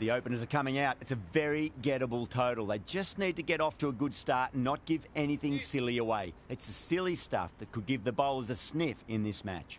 The openers are coming out. It's a very gettable total. They just need to get off to a good start and not give anything silly away. It's the silly stuff that could give the bowlers a sniff in this match.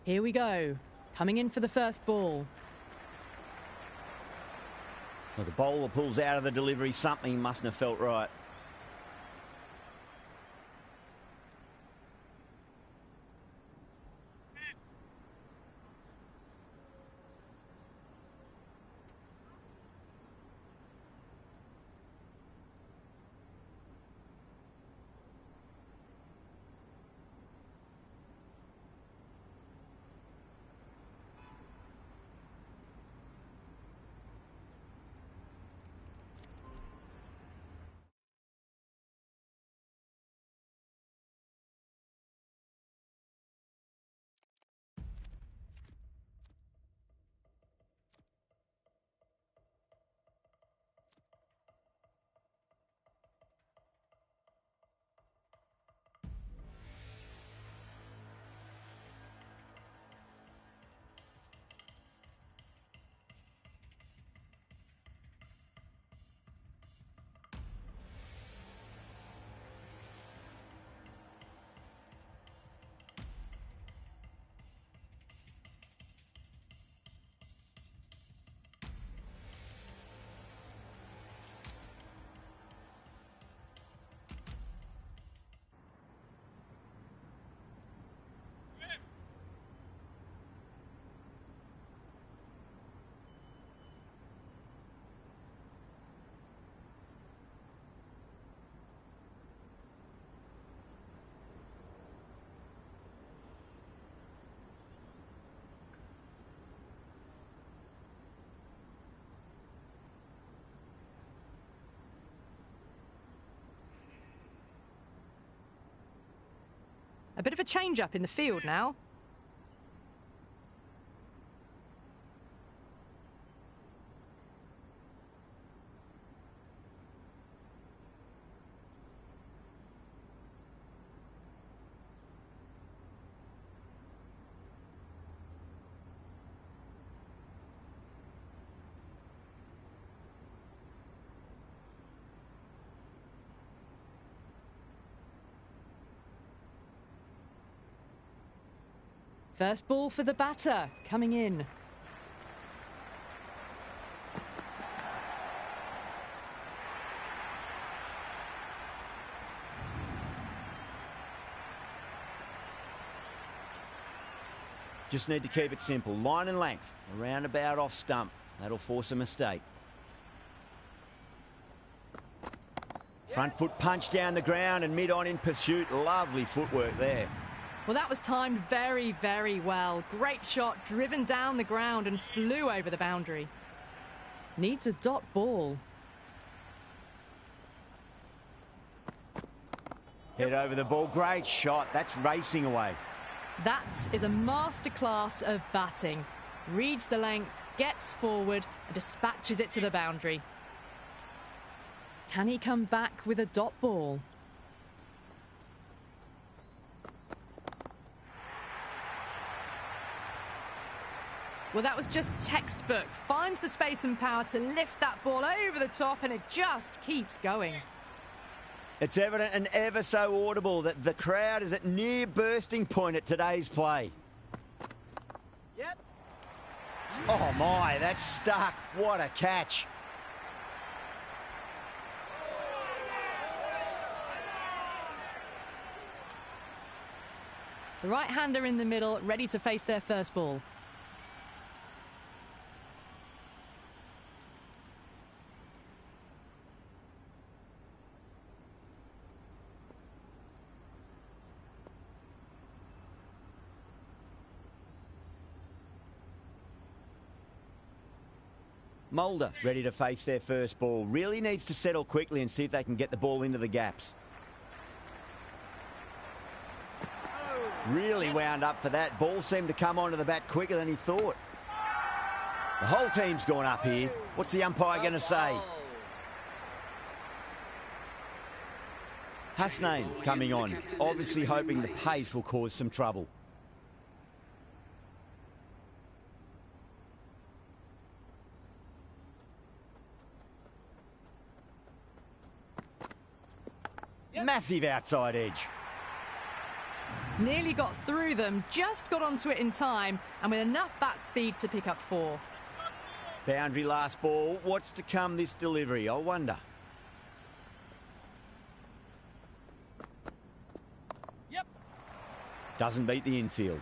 Here we go. Coming in for the first ball. Well, the bowler pulls out of the delivery. Something mustn't have felt right. A bit of a change-up in the field now. First ball for the batter, coming in. Just need to keep it simple. Line and length, around about off stump. That'll force a mistake. Front foot punch down the ground and mid-on in pursuit. Lovely footwork there. Well, that was timed very, very well. Great shot, driven down the ground and flew over the boundary. Needs a dot ball. Head over the ball. Great shot. That's racing away. That is a masterclass of batting. Reads the length, gets forward and dispatches it to the boundary. Can he come back with a dot ball? Well, that was just textbook. Finds the space and power to lift that ball over the top, and it just keeps going. It's evident and ever so audible that the crowd is at near bursting point at today's play. Yep. Oh my, that's stuck. What a catch. The right-hander in the middle, ready to face their first ball. Mulder ready to face their first ball. Really needs to settle quickly and see if they can get the ball into the gaps. Really wound up for that. Ball seemed to come onto the bat quicker than he thought. The whole team's gone up here. What's the umpire going to say? Hasnain coming on, obviously hoping the pace will cause some trouble. Massive outside edge. Nearly got through them, just got onto it in time, and with enough bat speed to pick up 4. Boundary last ball. What's to come this delivery? I wonder. Yep. Doesn't beat the infield.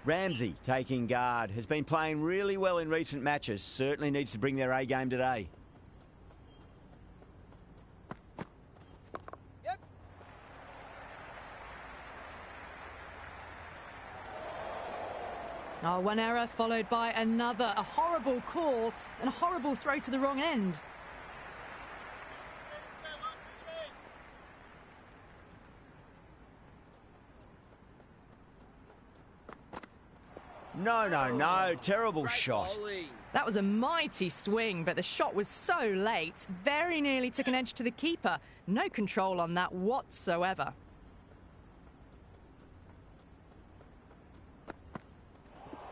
Ramsey taking guard. Has been playing really well in recent matches. Certainly needs to bring their A game today. Yep. Oh, one error followed by another. A horrible call and a horrible throw to the wrong end. No. Terrible shot. That was a mighty swing, but the shot was so late. Very nearly took an edge to the keeper. No control on that whatsoever.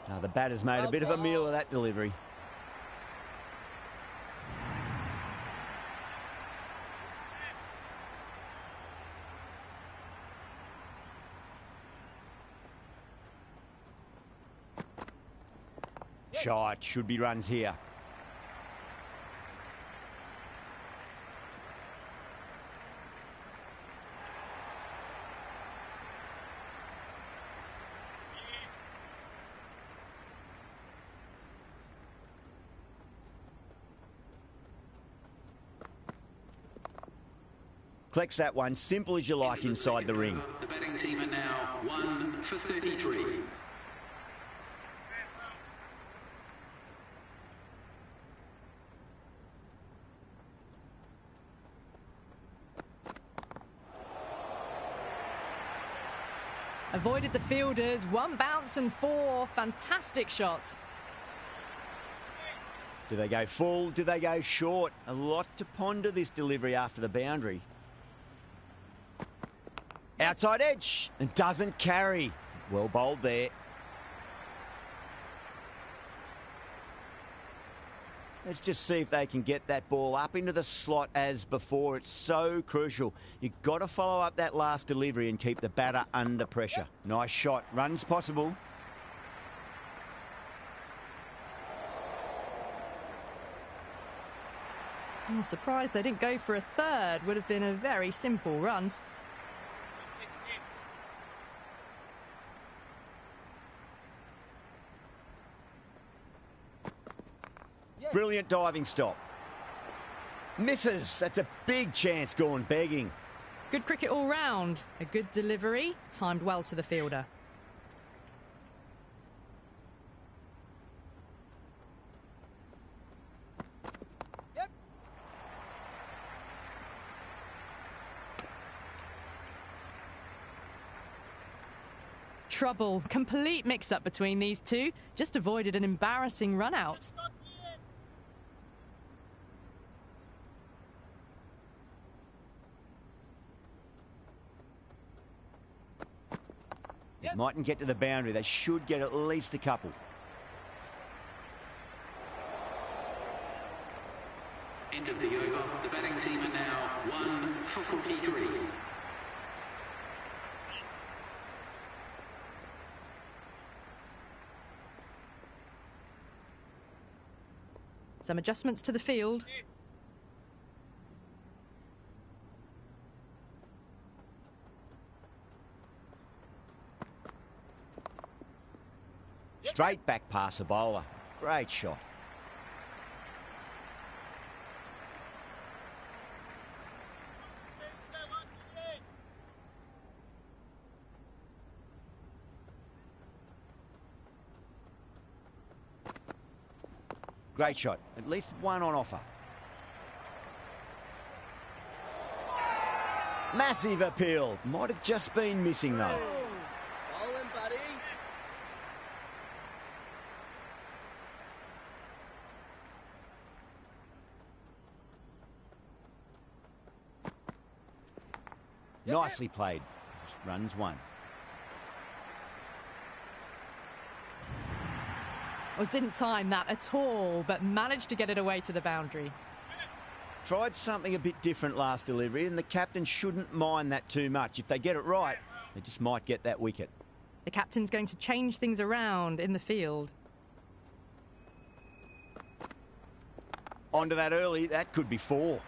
Now the batter's made a bit of a meal of that delivery. Shot, should be runs here. Collects that one, simple as you like inside the ring. The batting team are now 1 for 33. Avoided the fielders, 1 bounce and 4. Fantastic shots. Do they go full? Do they go short? A lot to ponder this delivery after the boundary. Outside edge and doesn't carry. Well bowled there. Let's just see if they can get that ball up into the slot as before. It's so crucial. You've got to follow up that last delivery and keep the batter under pressure. Nice shot. Runs possible. I'm surprised they didn't go for a third. Would have been a very simple run. Brilliant diving stop. Misses. That's a big chance gone begging. Good cricket all round. A good delivery, timed well to the fielder. Yep. Trouble. Complete mix-up between these two. Just avoided an embarrassing run-out. Mightn't get to the boundary. They should get at least a couple. End of the over. The batting team are now 1 for 43. Some adjustments to the field. Straight back past the bowler. Great shot. Great shot. At least one on offer. Massive appeal. Might have just been missing, though. Bowling, buddy. Nicely played. Just runs one. Well, didn't time that at all, but managed to get it away to the boundary. Tried something a bit different last delivery, and the captain shouldn't mind that too much. If they get it right, they just might get that wicket. The captain's going to change things around in the field. Onto that early, that could be 4.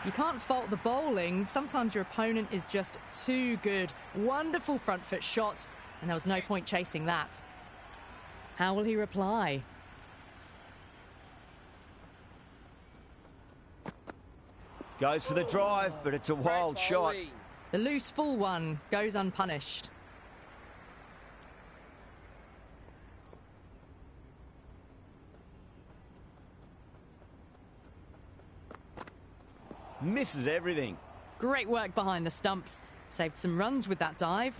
You can't fault the bowling. Sometimes your opponent is just too good. Wonderful front foot shot, and there was no point chasing that. How will he reply? Goes for the drive, but it's a wild shot. The loose full one goes unpunished. Misses everything. Great work behind the stumps. Saved some runs with that dive.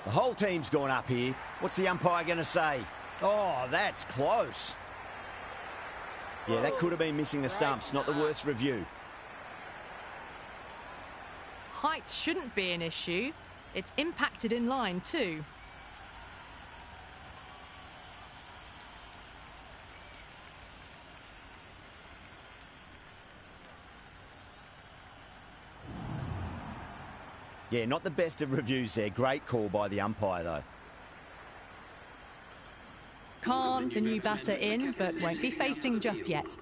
The whole team's gone up here. What's the umpire going to say? Oh, that's close. Yeah, that could have been missing the stumps. Not the worst review. Height shouldn't be an issue. It's impacted in line too. Yeah, not the best of reviews there. Great call by the umpire, though. Khan, the new batter, in, but won't be facing just yet.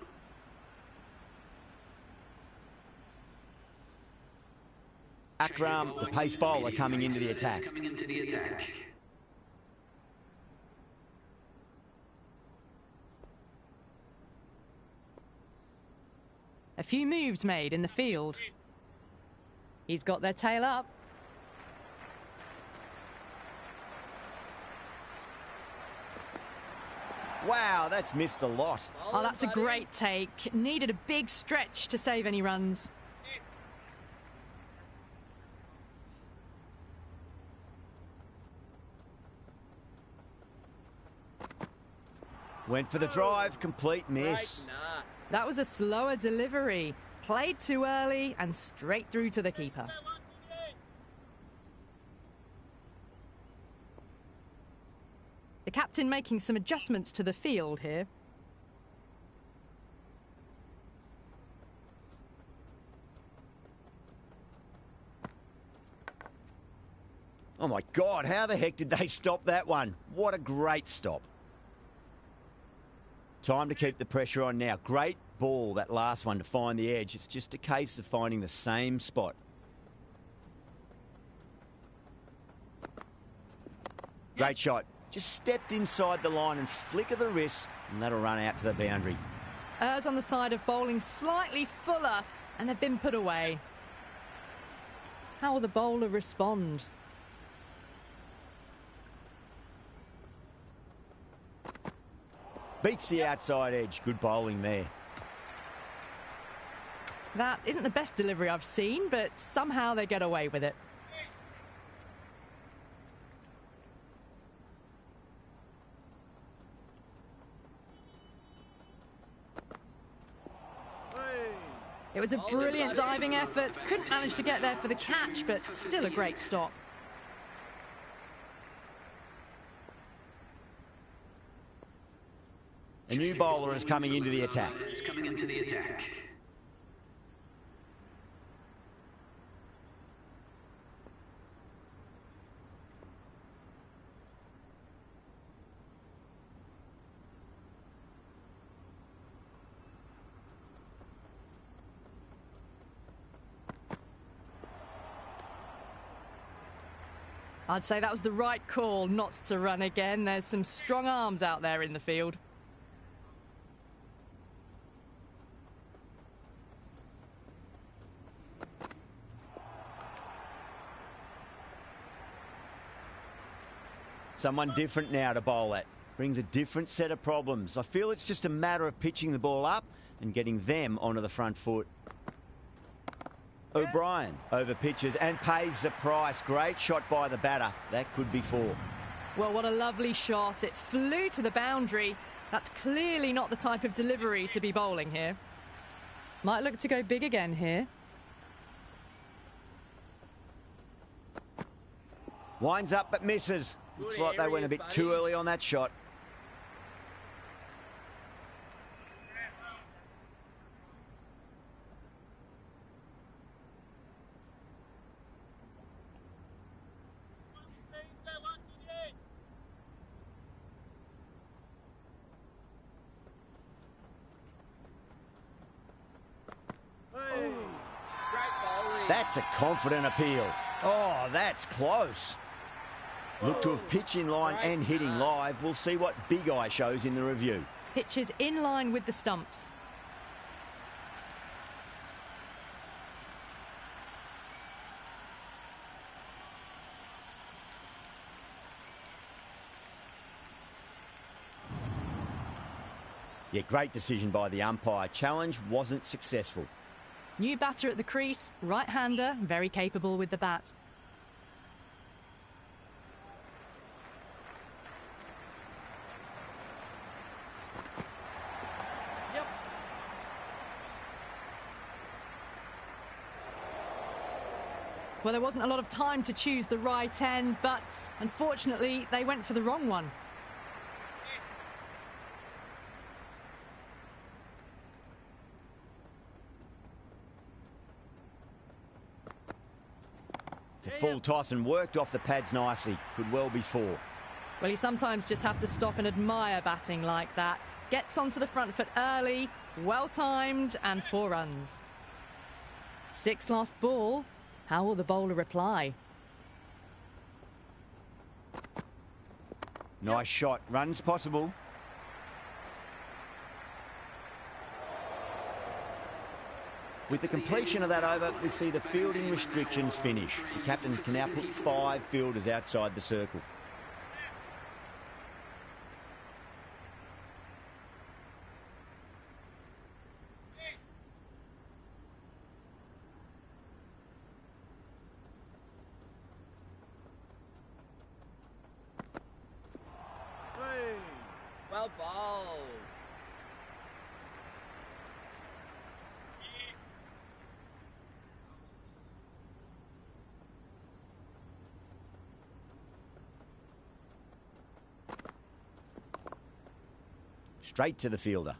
Akram, the pace bowler, coming into the attack. A few moves made in the field. He's got their tail up. Wow, that's missed a lot. Oh, that's a great take. Needed a big stretch to save any runs. Went for the drive, complete miss. That was a slower delivery. Played too early and straight through to the keeper. The captain making some adjustments to the field here. Oh my God, how the heck did they stop that one? What a great stop. Time to keep the pressure on now. Great ball, that last one, to find the edge. It's just a case of finding the same spot. Great shot. Just stepped inside the line and flick of the wrist, and that'll run out to the boundary. Errs on the side of bowling slightly fuller, and they've been put away. How will the bowler respond? Beats the outside edge. Good bowling there. That isn't the best delivery I've seen, but somehow they get away with it. It was a brilliant diving effort. Couldn't manage to get there for the catch, but still a great stop. A new bowler is coming into the attack. I'd say that was the right call not to run again. There's some strong arms out there in the field. Someone different now to bowl at. Brings a different set of problems. I feel it's just a matter of pitching the ball up and getting them onto the front foot. O'Brien over pitches and pays the price. Great shot by the batter. That could be 4. Well, what a lovely shot. It flew to the boundary. That's clearly not the type of delivery to be bowling here. Might look to go big again here. Winds up but misses. Looks like they went a bit too early on that shot. That's a confident appeal. Oh, that's close. Look to have pitch in line and hitting live. We'll see what Big Eye shows in the review. Pitches in line with the stumps. Yeah, great decision by the umpire. Challenge wasn't successful. New batter at the crease, right-hander, very capable with the bat. Yep. Well, there wasn't a lot of time to choose the right end, but unfortunately they went for the wrong one. It's a full toss and worked off the pads nicely. Could well be 4. Well, you sometimes just have to stop and admire batting like that. Gets onto the front foot early, well-timed, and 4 runs. 6 last ball. How will the bowler reply? Nice shot. Runs possible. With the completion of that over, we see the fielding restrictions finish. The captain can now put 5 fielders outside the circle. Hey, well bowled. Straight to the fielder.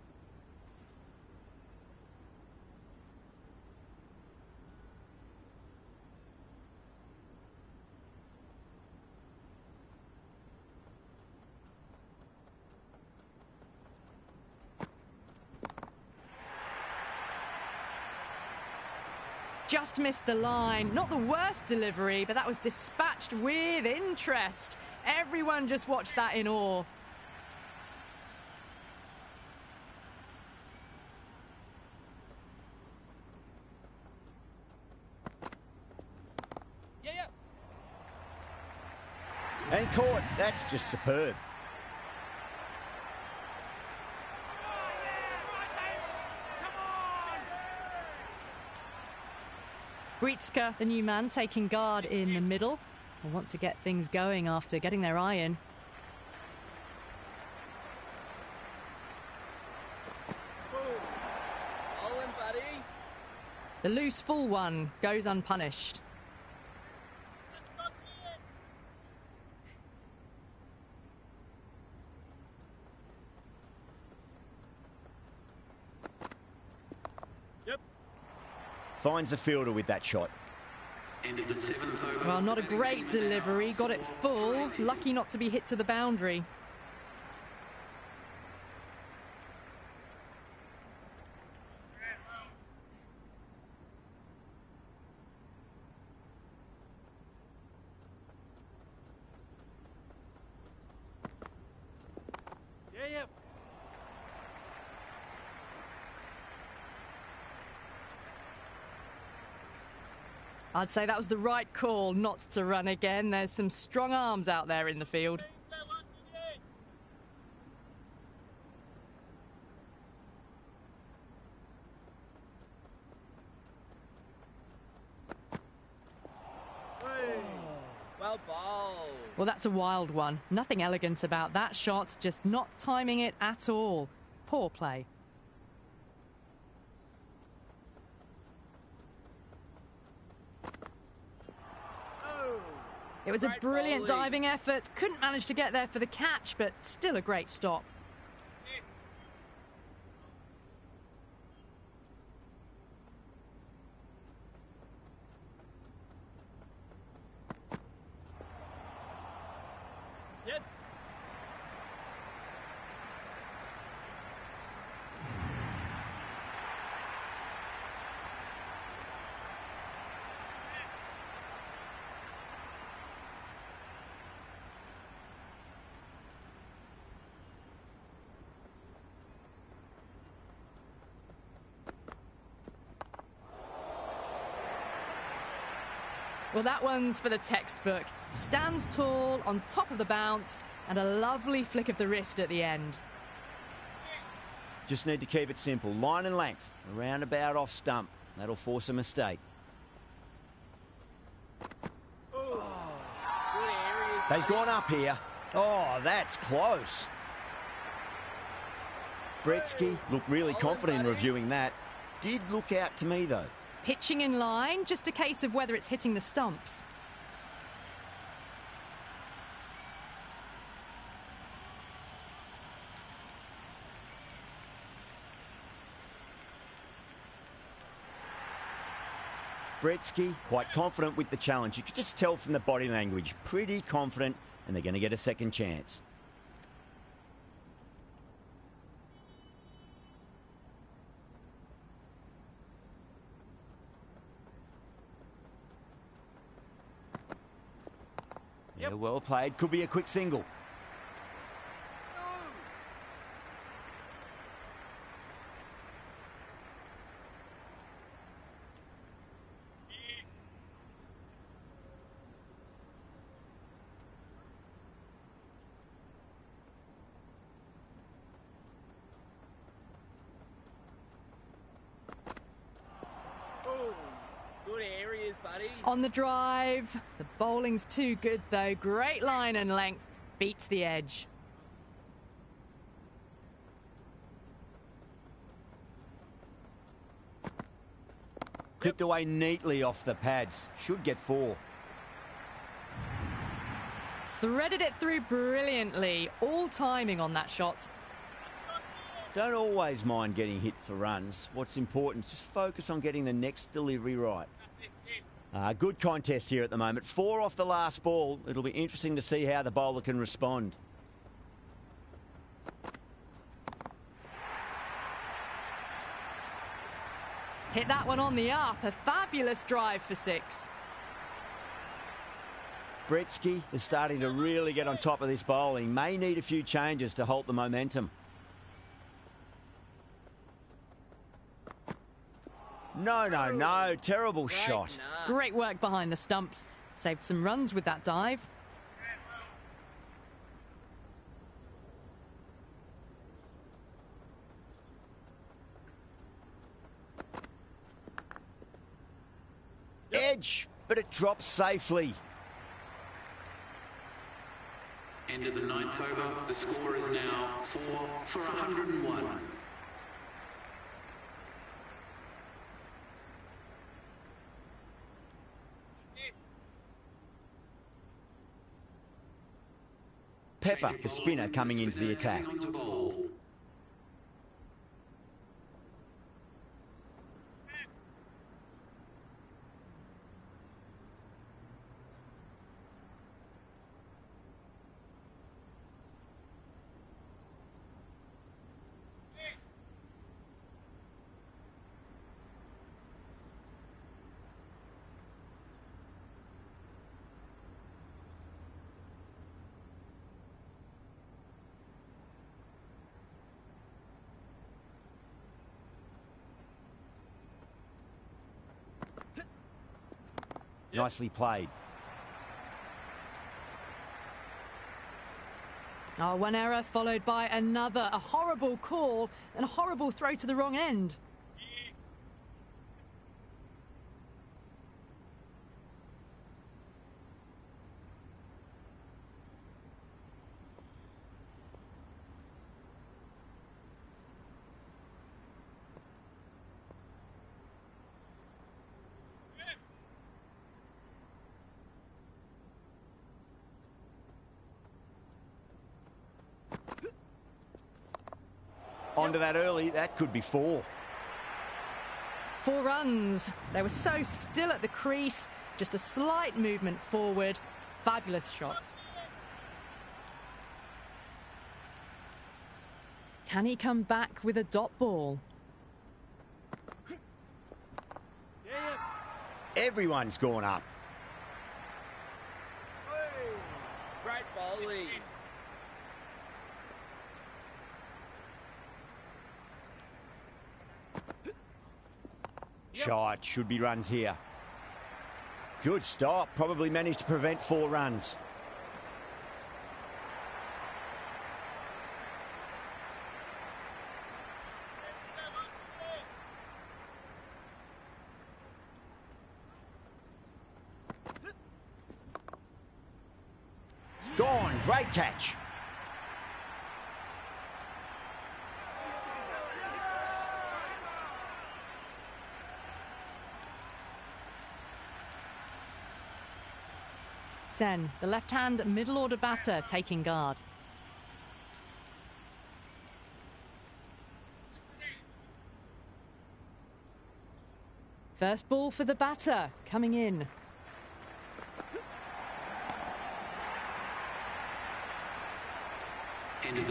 Just missed the line. Not the worst delivery, but that was dispatched with interest. Everyone just watched that in awe. And caught. That's just superb. Brietzke, the new man, taking guard in the middle. They want to get things going after getting their eye in. Bowling, buddy. The loose full one goes unpunished. Finds the fielder with that shot. End of the 7th over. Well, not a great delivery. Got it full. Lucky not to be hit to the boundary. Yeah. I'd say that was the right call not to run again. There's some strong arms out there in the field. Well, that's a wild one. Nothing elegant about that shot, just not timing it at all. Poor play. It was a brilliant diving effort. Couldn't manage to get there for the catch, but still a great stop. Yes. Well, that one's for the textbook. Stands tall, on top of the bounce, and a lovely flick of the wrist at the end. Just need to keep it simple. Line and length. Around about off stump. That'll force a mistake. They've gone up here. Oh, that's close. Bretsky looked really confident in reviewing that. Did look out to me, though. Pitching in line, just a case of whether it's hitting the stumps. Bretsky, quite confident with the challenge. You could just tell from the body language. Pretty confident, and they're going to get a second chance. Yeah, well played. Could be a quick single. Good areas, buddy. On the drive. The bowling's too good, though. Great line and length. Beats the edge. Clipped away neatly off the pads. Should get 4. Threaded it through brilliantly. All timing on that shot. Don't always mind getting hit for runs. What's important is just focus on getting the next delivery right. Good contest here at the moment. 4 off the last ball. It'll be interesting to see how the bowler can respond. Hit that one on the up. A fabulous drive for 6. Bretsky is starting to really get on top of this bowling. May need a few changes to halt the momentum. No. Terrible shot. Great work behind the stumps. Saved some runs with that dive. Edge, but it drops safely. End of the 9th over. The score is now 4 for 101. Pepper, the spinner, coming into the attack. Nicely played. Oh, one error followed by another. A horrible call and a horrible throw to the wrong end. Onto that early, that could be 4. 4 runs. They were so still at the crease. Just a slight movement forward. Fabulous shots. Can he come back with a dot ball? Everyone's gone up. Great bowling. Shot, should be runs here. Good stop, probably managed to prevent 4 runs. Gone, great catch. Sen, the left-hand middle-order batter, taking guard. First ball for the batter, coming in.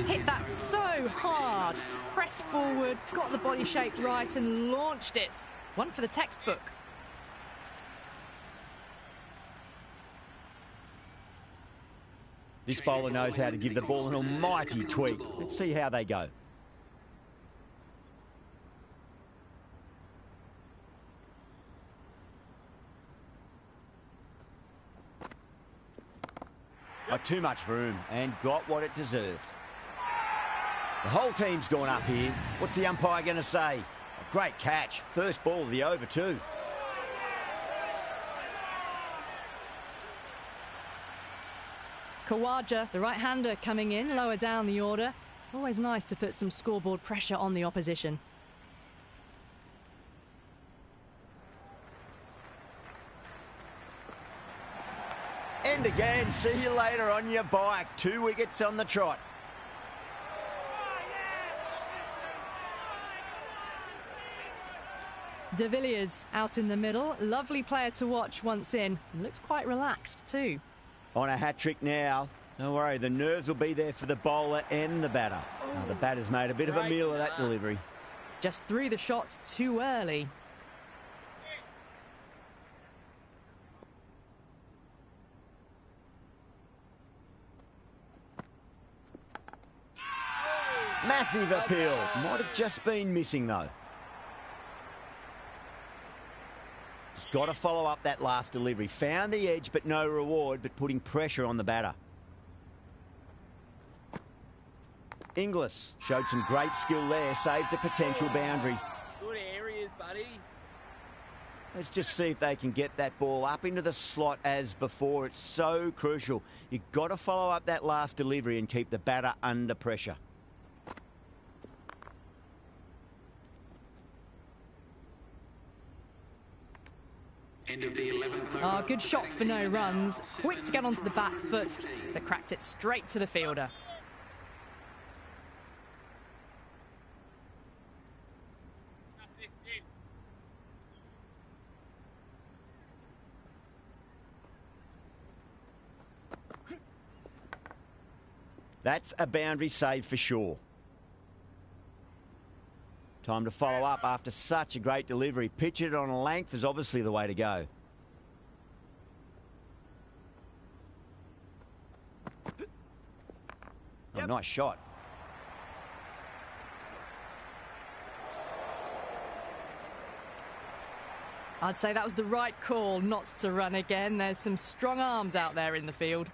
Hit that so hard. Pressed forward, got the body shape right and launched it. One for the textbook. This bowler knows how to give the ball an almighty tweak. Let's see how they go. Not too much room and got what it deserved. The whole team's gone up here. What's the umpire going to say? A great catch. First ball of the over too. Khawaja, the right-hander, coming in lower down the order. Always nice to put some scoreboard pressure on the opposition. And again, see you later on your bike. 2 wickets on the trot. De Villiers out in the middle. Lovely player to watch once in. Looks quite relaxed too. On a hat-trick now. Don't worry, the nerves will be there for the bowler and the batter. Oh, the batter's made a bit of a meal of that delivery. Just threw the shots too early. Massive appeal. Might have just been missing though. Just got to follow up that last delivery. Found the edge but no reward, but putting pressure on the batter. Inglis showed some great skill there, saved a potential boundary. Good areas, buddy. Let's just see if they can get that ball up into the slot as before. It's so crucial. You've got to follow up that last delivery and keep the batter under pressure. End of the 11th over. Oh, good shot for no runs. Quick to get onto the back foot, but cracked it straight to the fielder. That's a boundary save for sure. Time to follow up after such a great delivery. Pitch it on a length is obviously the way to go. Oh, nice shot. I'd say that was the right call not to run again. There's some strong arms out there in the field.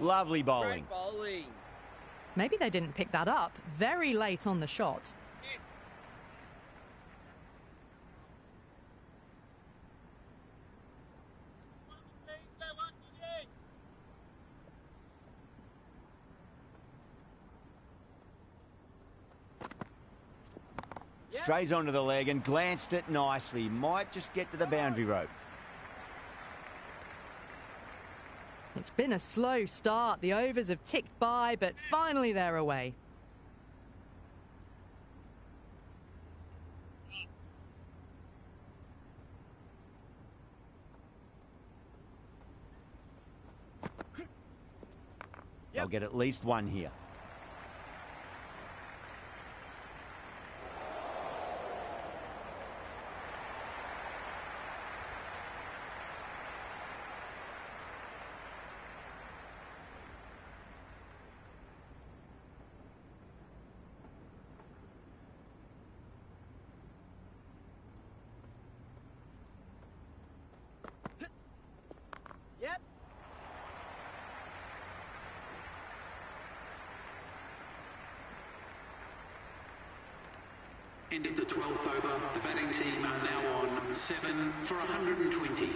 Lovely bowling. Great bowling. Maybe they didn't pick that up very late on the shot. Strays onto the leg and glanced it nicely. Might just get to the boundary rope. It's been a slow start. The overs have ticked by, but finally they're away. They'll get at least one here. Yep. End of the 12th over. The batting team are now on 7 for 120.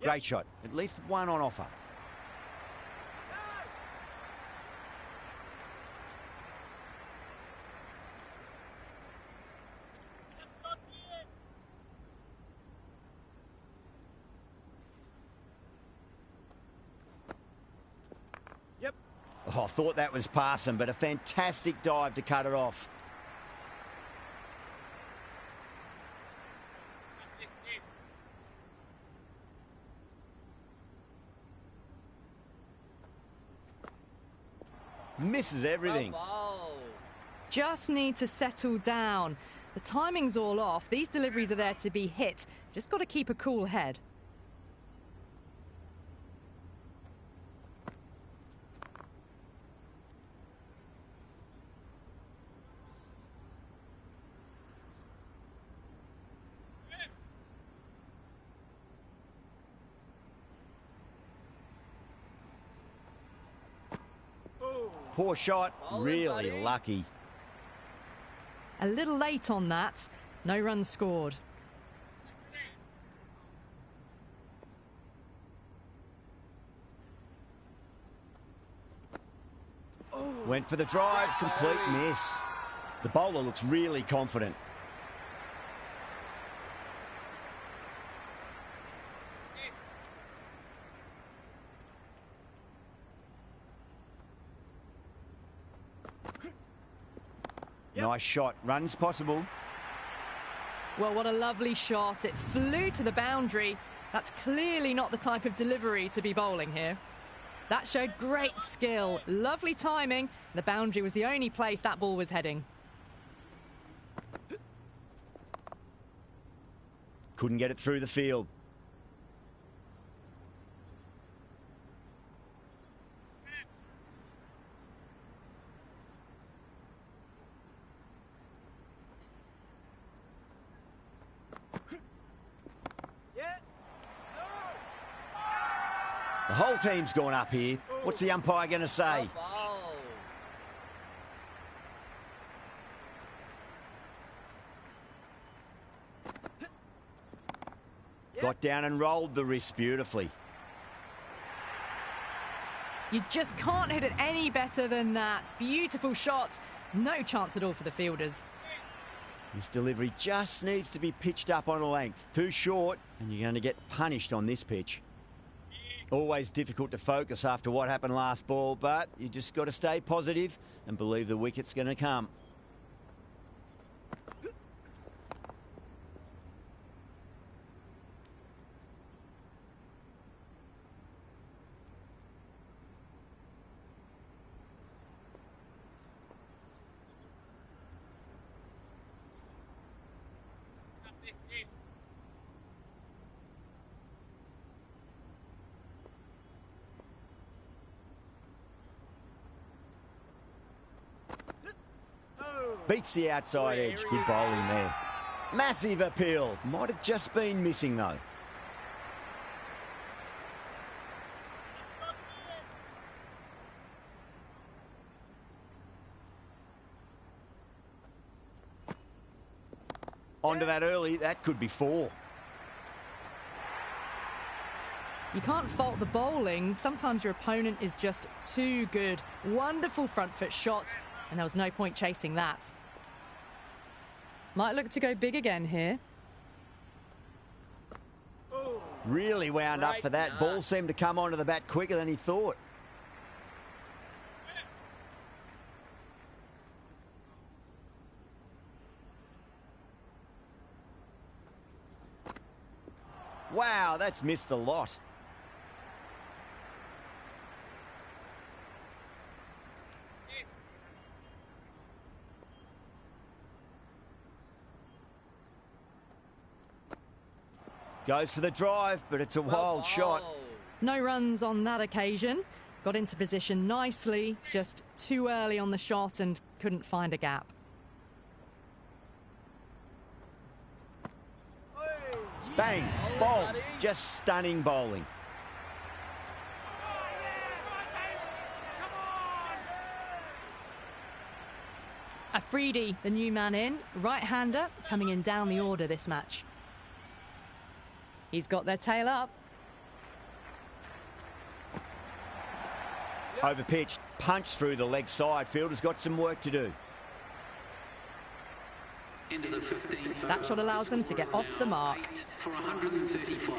Great shot. At least one on offer. Yep. Oh, I thought that was passing, but a fantastic dive to cut it off. Misses everything. Oh, Just need to settle down. The timing's all off. These deliveries are there to be hit. Just got to keep a cool head. Poor shot. Bowling, Really buddy. lucky. A little late on that. No runs scored. Went for the drive. Complete miss. The bowler looks really confident. Nice shot. Runs possible. Well, what a lovely shot. It flew to the boundary. That's clearly not the type of delivery to be bowling here. That showed great skill. Lovely timing. The boundary was the only place that ball was heading. Couldn't get it through the field. yeah. The whole team's gone up here. What's the umpire going to say? Oh, Got down and rolled the wrist beautifully. You just can't hit it any better than that. Beautiful shot. No chance at all for the fielders. This delivery just needs to be pitched up on a length. Too short, and you're going to get punished on this pitch. Always difficult to focus after what happened last ball, but you just got to stay positive and believe the wicket's going to come. Beats the outside edge. Good bowling there. Massive appeal. Might have just been missing though. Onto that early, that could be 4. You can't fault the bowling. Sometimes your opponent is just too good. Wonderful front foot shot, and there was no point chasing that. Might look to go big again here. Really wound up for that. Ball seemed to come onto the bat quicker than he thought. Wow, that's missed a lot. Goes for the drive, but it's a wild shot. No runs on that occasion. Got into position nicely, just too early on the shot and couldn't find a gap. Bang, bowled, just stunning bowling. Afridi, the new man in, right-hander, coming in down the order this match. He's got their tail up. Overpitched, punched through the leg side. Fielder's got some work to do. Into the 15th That shot allows them to get off the mark. for 135.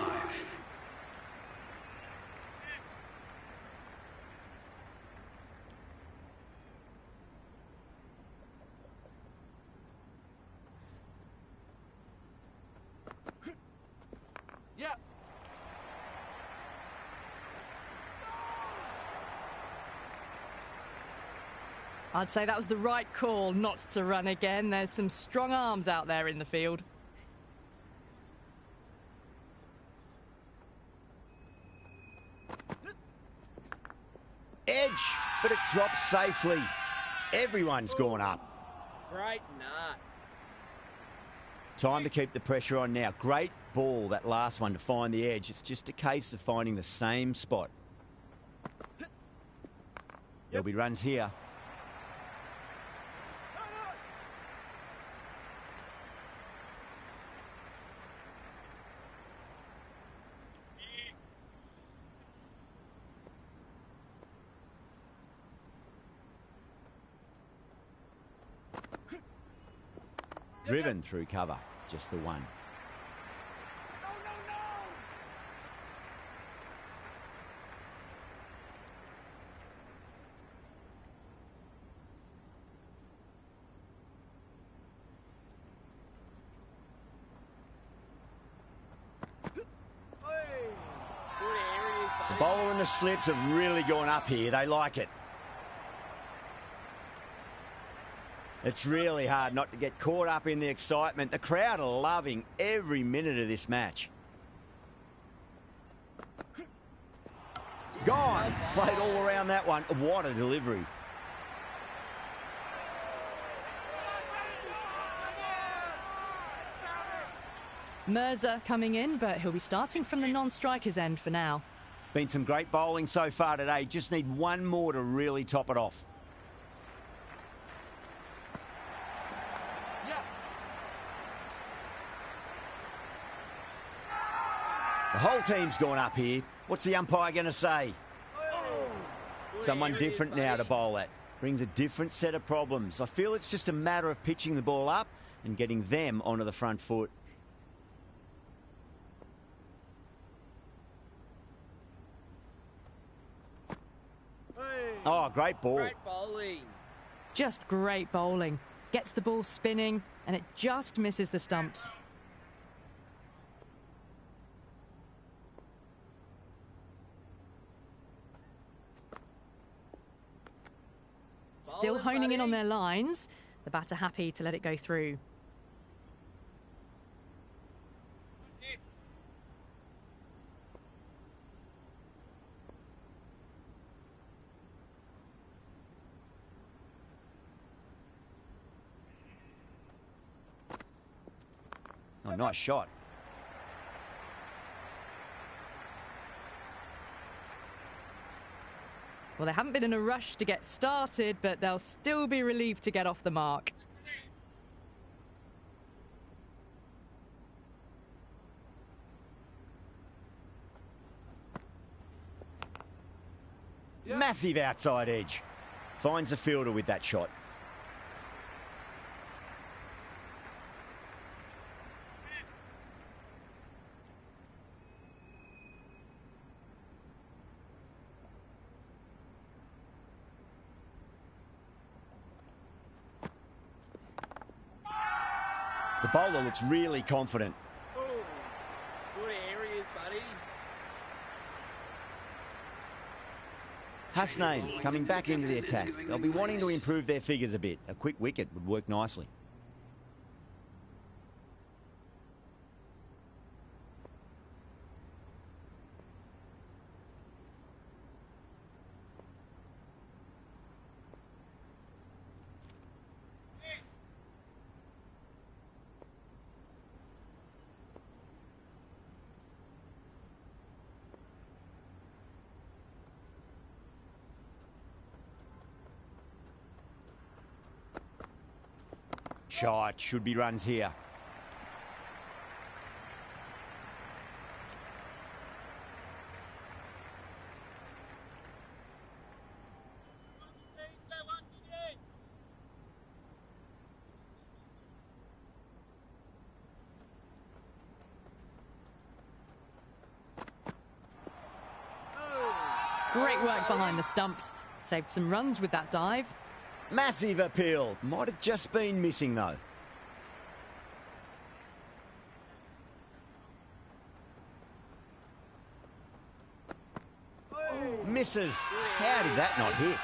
Yeah. I'd say that was the right call not to run again. There's some strong arms out there in the field. Edge, but it drops safely. Everyone's gone up. Great nut. Time to keep the pressure on now. Great ball, that last one, to find the edge. It's just a case of finding the same spot. There'll be runs here. Driven through cover, just the one. The bowler and the slips have really gone up here. They like it. It's really hard not to get caught up in the excitement. The crowd are loving every minute of this match. Gone. Played all around that one. What a delivery. Mirza coming in, but he'll be starting from the non-striker's end for now. Been some great bowling so far today. Just need one more to really top it off. The whole team's gone up here. What's the umpire going to say? Someone different now to bowl at. Brings a different set of problems. I feel it's just a matter of pitching the ball up and getting them onto the front foot. Oh, great ball. Great bowling. Just great bowling. Gets the ball spinning and it just misses the stumps. Still honing in on their lines. The batter happy to let it go through. Oh, nice shot. Well, they haven't been in a rush to get started, but they'll still be relieved to get off the mark. Massive outside edge. Finds the fielder with that shot. The bowler looks really confident. Oh, good areas, buddy. Hasnain coming back into the attack. They'll be wanting to improve their figures a bit. A quick wicket would work nicely. Shot, should be runs here. Great work behind the stumps. Saved some runs with that dive. Massive appeal. Might have just been missing, though. Misses. How did that not hit?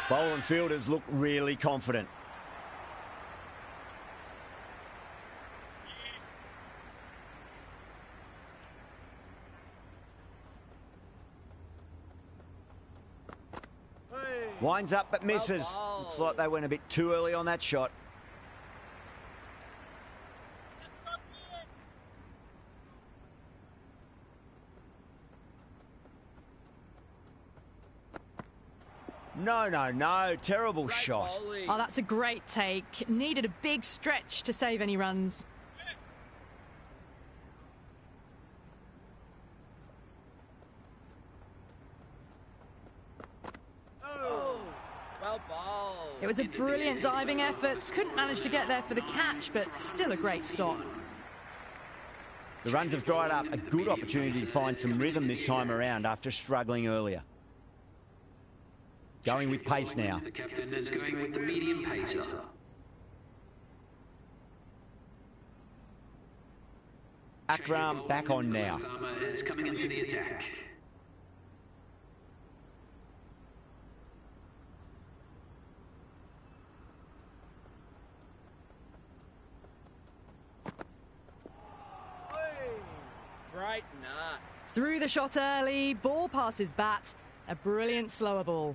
Bowling fielders look really confident. Winds up but misses. Looks like they went a bit too early on that shot. No. Terrible shot. Bowling. Oh, that's a great take. Needed a big stretch to save any runs. Well bowled. It was a brilliant diving effort. Couldn't manage to get there for the catch, but still a great stop. The runs have dried up. A good opportunity to find some rhythm this time around after struggling earlier. Going with pace now. The captain is going with the medium pacer. Akram back on now. Farmer is coming into the attack. Great nut. Through the shot early, ball passes bat. A brilliant slower ball.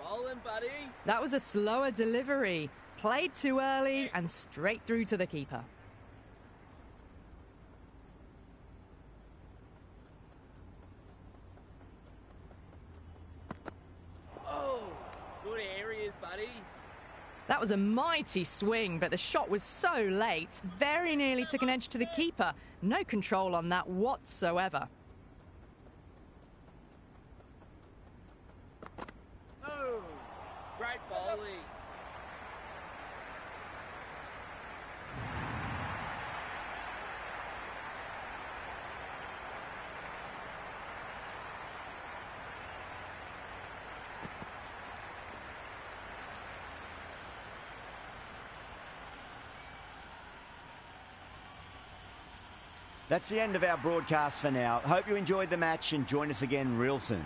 Bowling, buddy. That was a slower delivery. Played too early and straight through to the keeper. Oh, good areas, buddy. That was a mighty swing, but the shot was so late. Very nearly took an edge to the keeper. No control on that whatsoever. Oh, great bowling. That's the end of our broadcast for now. Hope you enjoyed the match and join us again real soon.